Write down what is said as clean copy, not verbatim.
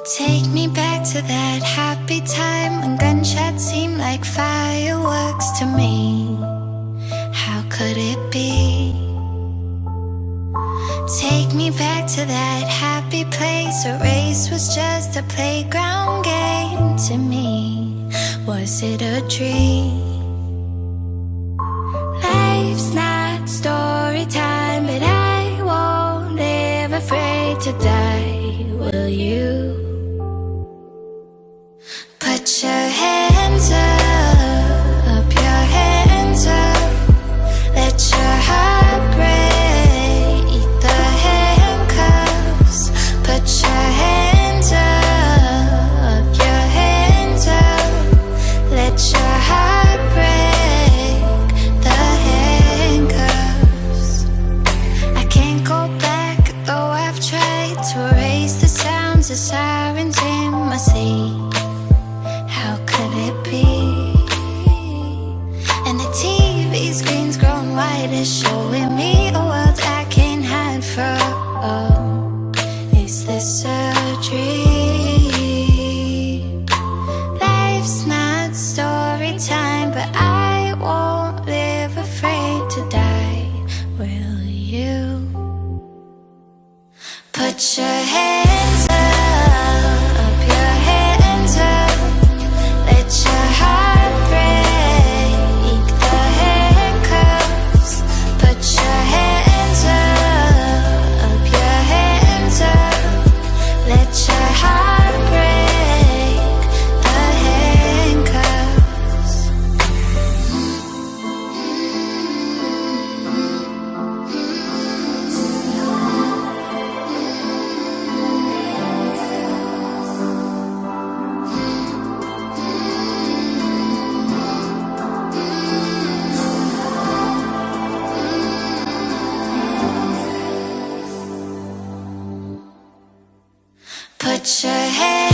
Take me back to that happy time when gunshots seemed like fireworks to me. How could it be? Take me back to that happy place. A race was just a playground game to me. Was it a dream? Life's not story time, but I won't live afraid to die. Will you? Put your hands up, your hands up. Let your heart break the handcuffs. Put your hands up, your hands up. Let your heart break the handcuffs. I can't go back, though I've tried to erase the sounds of sirens in my sleep. How could it be? And the TV screen's growing wider, showing me a world I can't hide from. Is this a dream? Life's not story time, but I won't live afraid to die. Will you? Put your hands up, your hands up. Let your heart break the handcuffs. Put your hands up, your hands up. Let your heart break the handcuffs. Put your hands